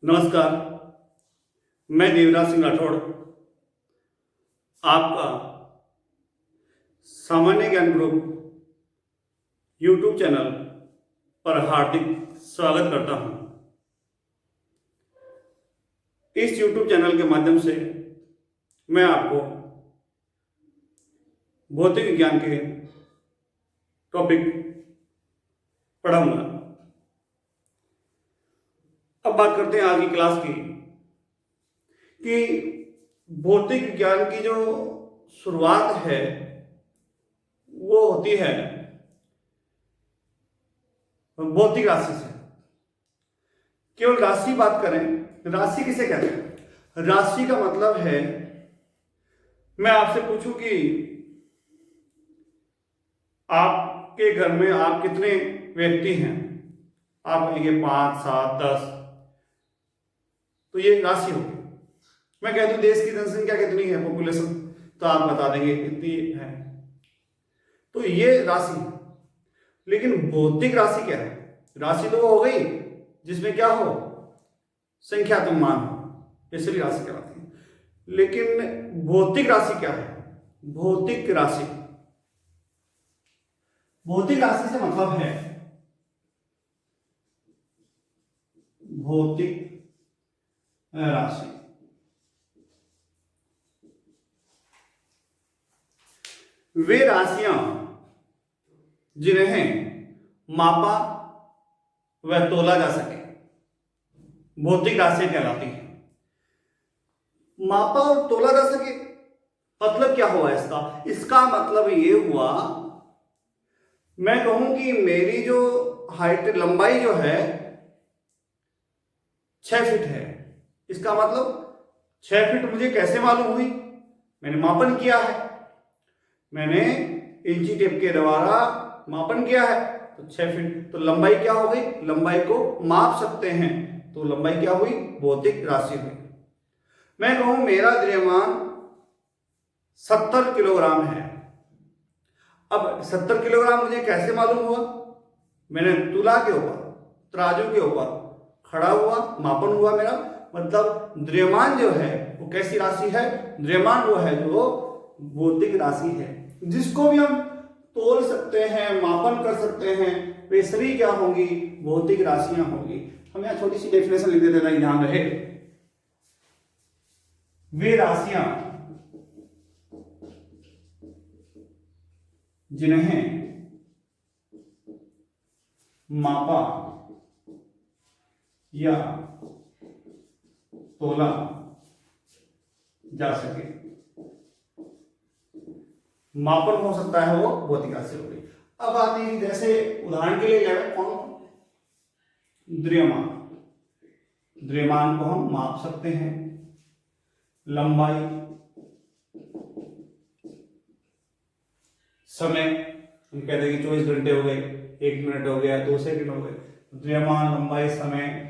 नमस्कार। मैं देवराज सिंह राठौड़ आपका सामान्य ज्ञान ग्रुप यूट्यूब चैनल पर हार्दिक स्वागत करता हूं। इस यूट्यूब चैनल के माध्यम से मैं आपको भौतिक विज्ञान के टॉपिक पढ़ाऊंगा। अब बात करते हैं आज की क्लास की कि भौतिक विज्ञान की जो शुरुआत है वो होती है भौतिक राशि से। केवल राशि बात करें, राशि किसे कहते हैं? राशि का मतलब है, मैं आपसे पूछूं कि आपके घर में आप कितने व्यक्ति हैं, आप कहेंगे 5, 7, 10, तो ये राशि होगी। मैं कह दूं देश की जनसंख्या कितनी है, पॉपुलेशन, तो आप बता देंगे कितनी है, तो ये राशि है। लेकिन भौतिक राशि क्या है? राशि तो वो हो गई जिसमें क्या हो, संख्यात्मक मान हो, इसलिए राशि कहलाती है। लेकिन भौतिक राशि क्या है? भौतिक राशि, भौतिक राशि से मतलब है भौतिक राशि वे राशियां जिन्हें मापा व तोला जा सके, भौतिक राशियां कहलाती हैं। मापा और तोला जा सके मतलब क्या हुआ इसका? इसका मतलब ये हुआ, मैं कहूं कि मेरी जो हाइट, लंबाई जो है 6 फीट है, इसका मतलब 6 फीट मुझे कैसे मालूम हुई? मैंने मापन किया है, मैंने इंची टेप के द्वारा मापन किया है, तो 6 फीट। तो लंबाई क्या हो गई? लंबाई को माप सकते हैं, तो लंबाई क्या हुई? भौतिक राशि हुई। मैं कहूं मेरा द्रव्यमान 70 किलोग्राम है। अब 70 किलोग्राम मुझे कैसे मालूम हुआ? मैंने तुला के ऊपर, तराजू के ऊपर खड़ा हुआ, मापन हुआ मेरा, मतलब द्रव्यमान जो है वो कैसी राशि है? द्रव्यमान वो है जो भौतिक राशि है, जिसको भी हम तोल सकते हैं, मापन कर सकते हैं, वे सभी क्या होंगी? भौतिक राशियां होंगी। हम यहाँ छोटी सी डेफिनेशन लिख देते हैं, ध्यान रहे। वे राशियां जिन्हें मापा या तोला जा सके, मापन हो सकता है, वो भौतिक राशि हो गई। अब आती है, जैसे उदाहरण के लिए द्रव्यमान, द्रव्यमान को हम माप सकते हैं। लंबाई, समय, हम कहते हैं कि 24 घंटे हो गए, 1 मिनट हो गया, 2 सेकंड हो गए। द्रव्यमान, लंबाई, समय,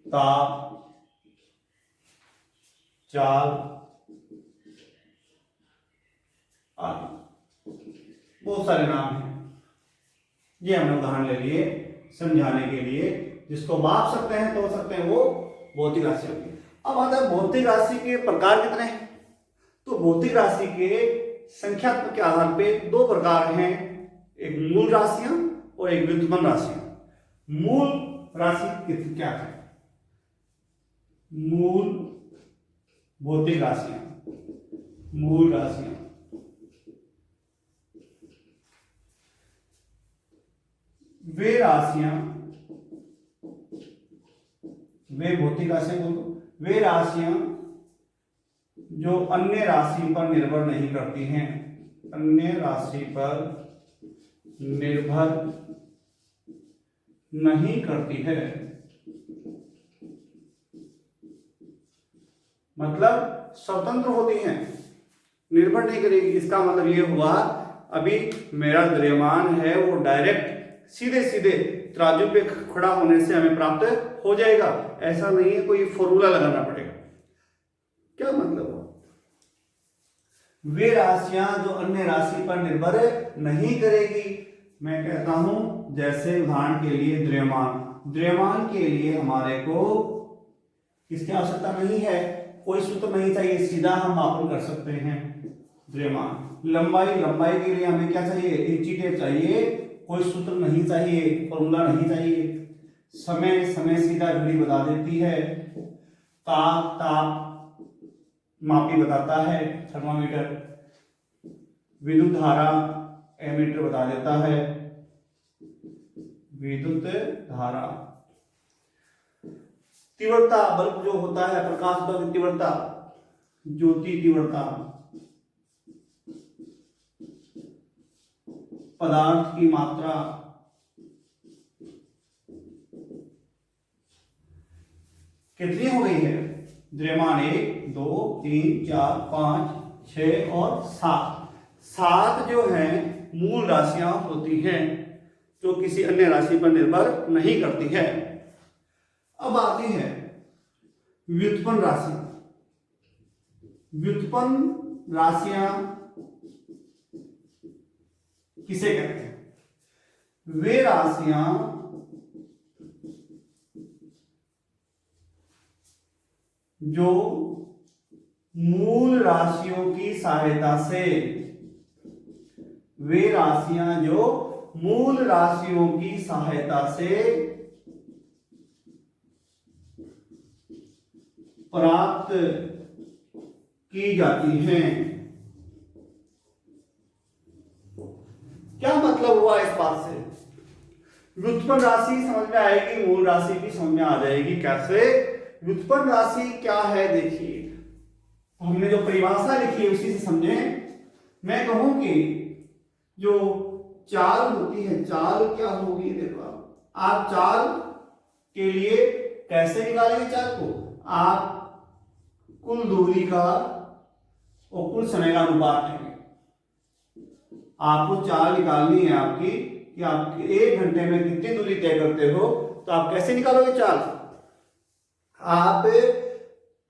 ताप, चाल आदि, बहुत सारे नाम हैं। ये हमने उदाहरण ले लिए समझाने के लिए, जिसको माप सकते हैं, तोल सकते हैं, वो भौतिक राशि होगी। अब आता है भौतिक राशि के प्रकार कितने हैं? तो भौतिक राशि के संख्यात्मक के आधार पे 2 प्रकार हैं, एक मूल राशियां और एक व्युत्पन्न राशियां। मूल राशि क्या है? मूल भौतिक राशियां, मूल राशियां वे राशियां, वे भौतिक राशियां बोलो, वे राशियां जो अन्य राशि पर निर्भर नहीं करती हैं, अन्य राशि पर निर्भर नहीं करती है, मतलब स्वतंत्र होती हैं, निर्भर नहीं करेगी। इसका मतलब ये हुआ, अभी मेरा द्रव्यमान है वो डायरेक्ट सीधे सीधे तराजू पे खड़ा होने से हमें प्राप्त हो जाएगा, ऐसा नहीं है, कोई फॉर्मूला लगाना पड़ेगा। क्या मतलब हुआ? वे राशियां जो अन्य राशि पर निर्भर नहीं करेगी, मैं कहता हूं जैसे उदाहरण के लिए द्रव्यमान के लिए हमारे को किसकी आवश्यकता नहीं है, कोई सूत्र नहीं चाहिए, सीधा हम मापन कर सकते हैं द्रव्यमान। लंबाई के लिए हमें क्या चाहिए, इंची टेप चाहिए, कोई सूत्र नहीं चाहिए, फॉर्मूला नहीं चाहिए। समय सीधा घड़ी बता देती है। ताप मापी बताता है थर्मामीटर। विद्युत धारा एमीटर बता देता है विद्युत धारा। तीव्रता, बल्ब जो होता है, प्रकाश की तीव्रता, ज्योति तीव्रता। पदार्थ की मात्रा, कितनी हो गई है द्रव्यमान, 1 2 3 4 5 6 और 7 जो है मूल राशियां होती हैं जो किसी अन्य राशि पर निर्भर नहीं करती है। अब आती है व्युत्पन्न राशि। व्युत्पन्न राशियां किसे कहते हैं, वे राशियां जो मूल राशियों की सहायता से, वे राशियां जो मूल राशियों की सहायता से प्राप्त की जाती हैं। क्या मतलब हुआ इस बात से, व्युत्पन्न राशि समझ में आएगी, मूल राशि भी समझ में आ जाएगी। कैसे, व्युत्पन्न राशि क्या है, देखिए हमने जो परिभाषा लिखी है उसी से समझें। मैं कहूं कि जो चाल होती है, चाल क्या होगी, देखो आप चाल के लिए कैसे निकालेंगे चाल को, आप कुल दूरी का और कुल समय का अनुपात लेंगे। आपको चाल निकालनी है आपकी कि आप 1 घंटे में कितनी दूरी तय करते हो, तो आप कैसे निकालोगे चाल, आप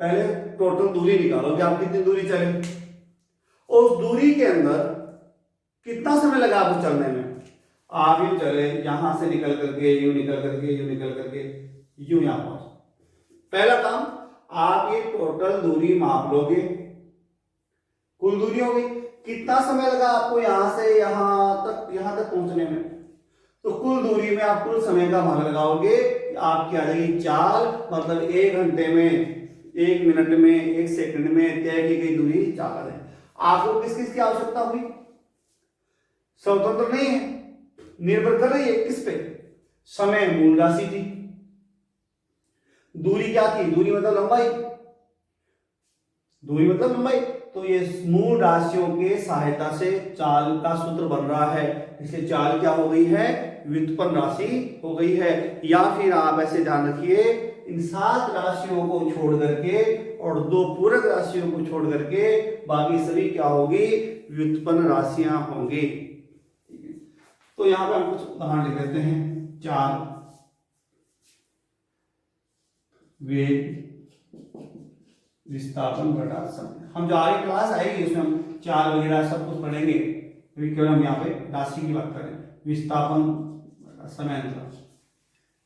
पहले टोटल दूरी निकालोगे, आप कितनी दूरी चले, उस दूरी के अंदर कितना समय लगा आपको चलने में। आप यूं चले, यहां से निकल करके यूं निकल करके यूं निकल करके यूं यहां पहुंच। पहला काम, आप ये टोटल दूरी माप लोगे, कुल दूरी हो गई, कितना समय लगा आपको यहां से यहां तक पहुंचने में, तो कुल दूरी में आप कुल समय का भाग लगाओगे, आपकी आ जाएगी चाल, मतलब 1 घंटे में, 1 मिनट में, 1 सेकंड में तय की गई दूरी चाल है। आपको किस किस की आवश्यकता हुई, स्वतंत्र नहीं है, निर्भर कर रही है किस पे, समय मूल राशि थी, दूरी क्या थी, दूरी मतलब लंबाई, दूरी मतलब लंबाई, तो ये मूल राशियों के सहायता से चाल का सूत्र बन रहा है, इसलिए चाल क्या हो गई है, व्युत्पन्न राशि हो गई है। या फिर आप ऐसे ध्यान रखिए, इन 7 राशियों को छोड़ करके और 2 पूरक राशियों को छोड़ करके बाकी सभी क्या होगी, व्युत्पन्न राशियां होंगी। तो यहां पर हम कुछ उदाहरण लिख देते हैं। चाल, वेग, विस्थापन बटा समय। हम जो आगे क्लास आएगी उसमें हम चाल वगैरह सब कुछ पढ़ेंगे, अभी केवल हम यहाँ पे राशि की बात करें। विस्थापन बटा समय,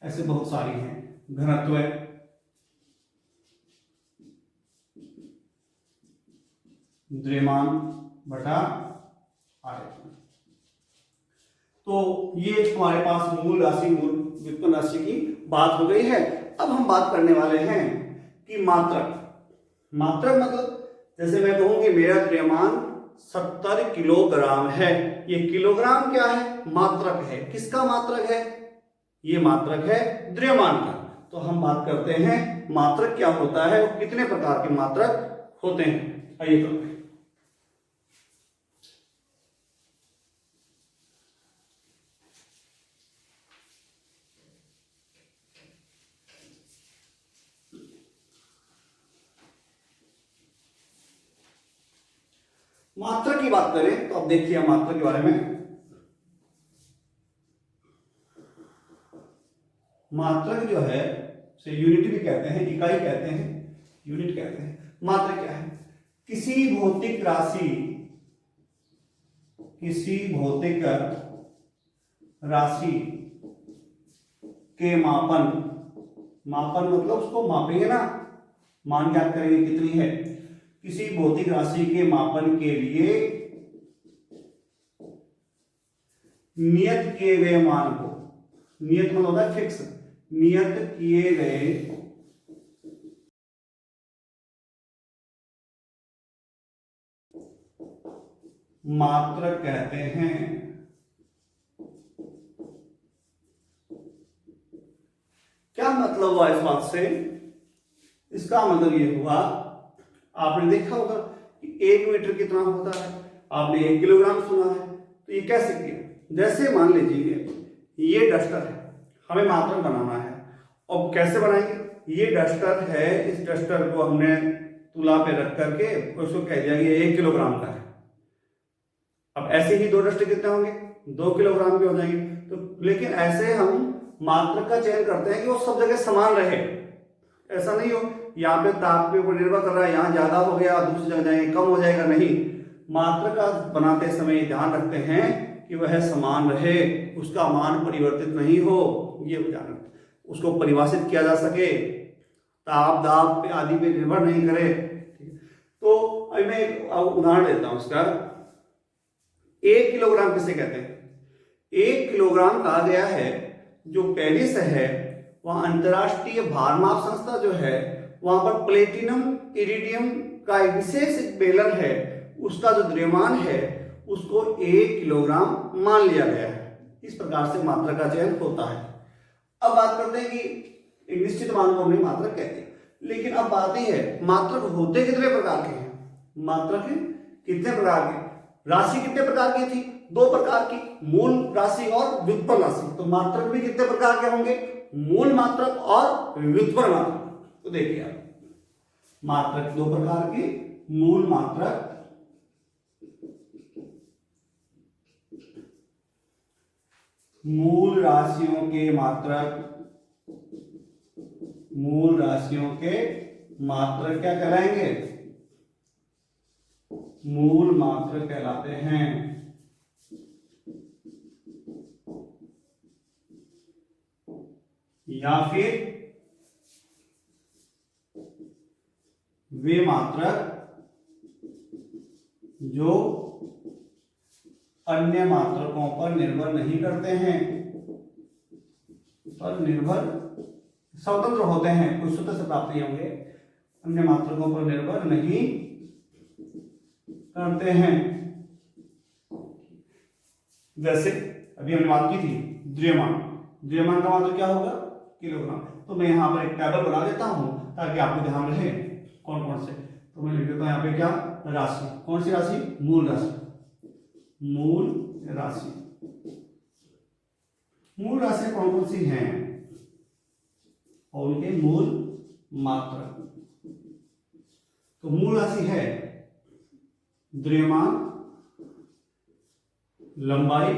ऐसे बहुत सारी हैं। घनत्व, द्रव्यमान बटा आयतन। तो ये हमारे पास मूल राशि, मूल व्युत्पन्न राशि की बात हो गई है। अब हम बात करने वाले हैं कि मात्रक। मात्रक मतलब, जैसे मैं कहूं कि मेरा द्रव्यमान 70 किलोग्राम है, ये किलोग्राम क्या है, मात्रक है। किसका मात्रक है, ये मात्रक है द्रव्यमान का। तो हम बात करते हैं मात्रक क्या होता है और कितने प्रकार के मात्रक होते हैं। आइए करते हैं। मात्रक की बात करें तो अब देखिए हम मात्रक के बारे में। मात्रक जो है से यूनिट भी कहते हैं, इकाई कहते हैं, यूनिट कहते हैं। मात्रक क्या है, किसी भौतिक राशि, किसी भौतिक राशि के मापन, मापन मतलब उसको मापेंगे ना, मान ज्ञात करेंगे कितनी है, किसी भौतिक राशि के मापन के लिए नियत किए गए मान को, नियत मतलब होता है फिक्स, नियत किए गए मात्रक कहते हैं। क्या मतलब हुआ इस बात से? इसका मतलब ये हुआ, आपने देखा होगा कि 1 मीटर कितना होता है, आपने 1 किलोग्राम सुना है, तो ये कैसे किया? जैसे मान लीजिए ये डस्टर है, हमें मात्रक बनाना है, अब कैसे बनाएंगे? ये डस्टर है, इस डस्टर को हमने तुला पे रख करके उसको कह दिया कि 1 किलोग्राम का है। अब ऐसे ही 2 डस्टर कितने होंगे? 2 किलोग्राम के हो जाएंगे। तो लेकिन ऐसे हम मात्रक का चयन करते हैं कि वो सब जगह समान रहे, ऐसा नहीं हो यहाँ पे ताप के ऊपर निर्भर कर रहा है, यहाँ ज्यादा हो गया दूसरी जगह जाएंगे कम हो जाएगा, नहीं, मात्रक का बनाते समय ध्यान रखते हैं कि वह समान रहे, उसका मान परिवर्तित नहीं हो, ये ध्यान रखते, उसको परिभाषित किया जा सके, ताप दाब पे आदि पे निर्भर नहीं करे। तो अभी मैं एक उदाहरण देता हूं इसका। 1 किलोग्राम किसे कहते हैं? 1 किलोग्राम कहा गया है, जो पेरिस है वहां अंतरराष्ट्रीय भारमाप संस्था जो है, वहां पर प्लेटिनम इरिडियम का एक विशेष बेलन है, उसका जो द्रव्यमान है उसको 1 किलोग्राम मान लिया गया है। इस प्रकार से मात्रा का चयन होता है। अब बात करते हैं कि एक निश्चित मान को हमने मात्रक कहते हैं, लेकिन अब बात यह है मात्रक होते कितने प्रकार के हैं? मात्रक कितने प्रकार के? राशि कितने प्रकार की थी? 2 प्रकार की, मूल राशि और व्युत्पन्न राशि। तो मात्रक भी कितने प्रकार के होंगे? मूल मात्रक और व्युत्पन्न मात्रक। तो देखिए आप, मात्रक 2 प्रकार की, मूल मात्रक मूल राशियों के मात्रक, मूल राशियों के मात्रक क्या कहलाएंगे? मूल मात्रक कहलाते हैं। या फिर वे मात्रक जो अन्य मात्रकों पर निर्भर नहीं करते हैं, पर निर्भर स्वतंत्र होते हैं, कोई स्वतः से प्राप्त नहीं होंगे, अन्य मात्रकों पर निर्भर नहीं करते हैं। जैसे अभी हमने बात की थी द्रव्यमान, द्रव्यमान का मात्रक क्या होगा? किलोग्राम। तो मैं यहाँ पर एक टेबल बना देता हूं ताकि आपको ध्यान रहे कौन कौन से। तो मैं लिख देता हूं यहाँ पे क्या? राशि। कौन सी राशि? मूल राशि। मूल राशि, मूल राशि कौन कौन सी हैं और उनके मूल मात्रक। तो मूल राशि है द्रव्यमान, लंबाई,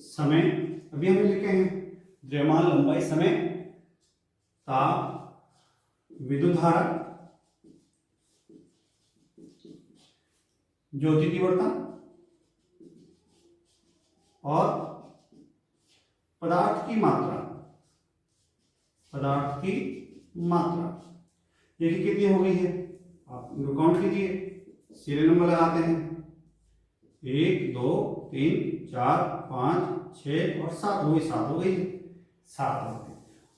समय, अभी हमने लिखे हैं द्रव्यमान, लंबाई, समय, ताप, विद्युत धारा, ज्योति तीव्रता और पदार्थ की मात्रा। पदार्थ की मात्रा ये कितनी हो गई है? आप इनको काउंट कीजिए, सीरियल नंबर लगाते हैं, 1 2 3 4 5 6 और 7 हो गई, 7 हो गई, 7 हो गई।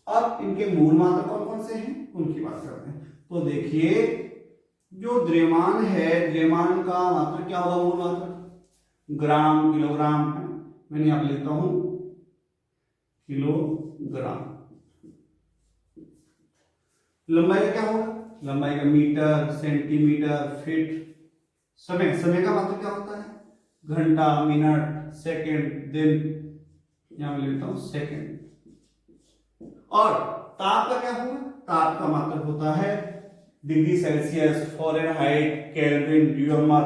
अब इनके मूल मात्रा कौन कौन से हैं उनकी बात करते हैं। तो देखिए जो द्रव्यमान है, द्रव्यमान का मात्रक क्या होगा? मूल मात्रक ग्राम, किलोग्राम। मैंने यहां पर लिखता हूं किलोग्राम। लंबाई का क्या होगा? लंबाई का मीटर, सेंटीमीटर, फीट। समय, समय का मात्रक क्या होता है? घंटा, मिनट, सेकंड, दिन। यहां मैं लिखता हूं सेकंड। और ताप का क्या होगा? ताप का मात्रक होता है डिग्री सेल्सियस, फ़ारेनहाइट, केल्विन, ड्यूमर।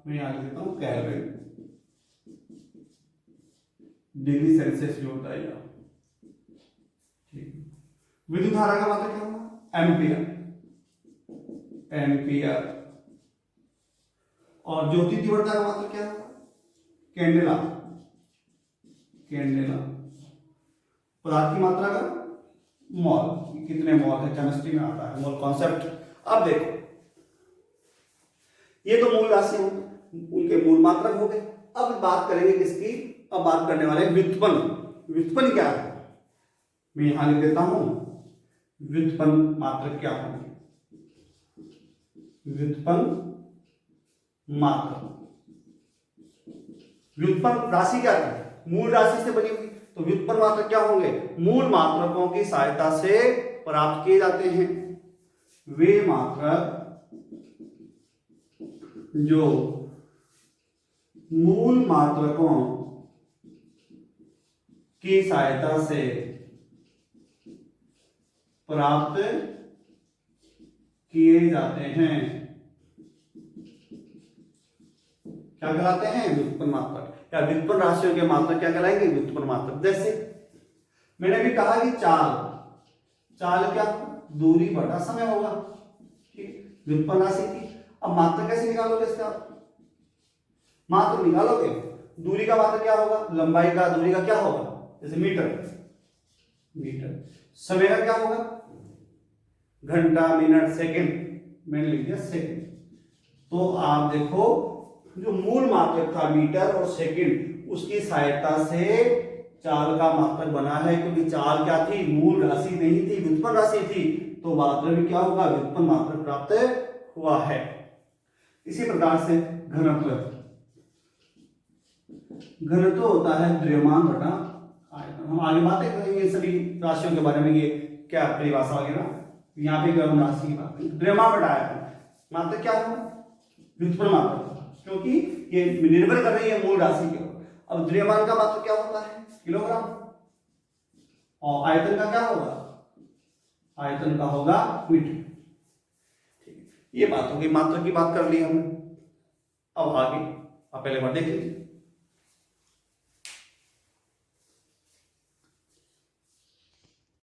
मैं यहां लिखता हूं केल्विन। डिग्री सेल्सियस जो होता है यह। विद्युत धारा का मात्रक क्या होगा? Ampere, ampere. और ज्योति तीव्रता का मात्रक क्या होगा? कैंडेला, सेकेंड लेना, पदार्थ की मात्रा का मोल, कितने मोल है, केमिस्ट्री में आता है मोल कॉन्सेप्ट। अब देखो ये तो मूल राशि हो, उनके मूल मात्रक हो गए। अब बात करेंगे किसकी, अब बात करने वाले व्युत्पन्न। व्युत्पन्न क्या है, मैं यहां लिख देता हूं, व्युत्पन्न मात्रक क्या होंगे, व्युत्पन्न मात्रक। व्युत्पन्न राशि क्या थी, मूल राशि से बनी हुई, तो व्युत्पन्न मात्रक क्या होंगे, मूल मात्रकों की सहायता से प्राप्त किए जाते हैं वे मात्रक जो मूल मात्रकों की सहायता से प्राप्त किए जाते हैं, क्या कहलाते हैं, व्युत्पन्न मात्रक। या व्युत्पन्न राशियों के मात्रक क्या कहलाएंगे, व्युत्पन्न मात्रक। जैसे मैंने भी कहा कि चाल, चाल क्या, दूरी बटा समय होगा, ठीक, व्युत्पन्न राशि थी। अब मात्रक कैसे निकालोगे इसका, मात्रक निकालोगे, दूरी का मात्रक क्या होगा, लंबाई का दूरी का क्या होगा, जैसे मीटर, मीटर। समय का क्या होगा, घंटा, मिनट, सेकंड, मैंने लिख दिया सेकंड। तो आप देखो जो मूल मात्रक था मीटर और सेकंड, उसकी सहायता से चाल का मात्रक बना है, क्योंकि चाल क्या थी, मूल राशि नहीं थी, व्युत्पन्न राशि थी, तो मात्रक भी क्या होगा, व्युत्पन्न मात्रक प्राप्त हुआ है। इसी प्रकार से घनत्व, घनत्व होता है द्रव्यमान बटा आयतन। हम आगे बातें करेंगे सभी राशियों के बारे में, ये क्या परिभाषा वगैरह, यहाँ पे हम राशि की बात करेंगे। द्रव्यमान बटा आयतन मात्रक क्या होगा, व्युत्पन्न मात्रक, क्योंकि ये निर्भर कर रही है मूल राशि के ऊपर। अब द्रव्यमान का मात्रक क्या होता है, किलोग्राम, और आयतन का क्या होगा, आयतन का होगा मीटर। ठीक, ये बात होगी, मात्रक की बात कर ली हमने। अब आगे आप पहले बार देख लीजिए।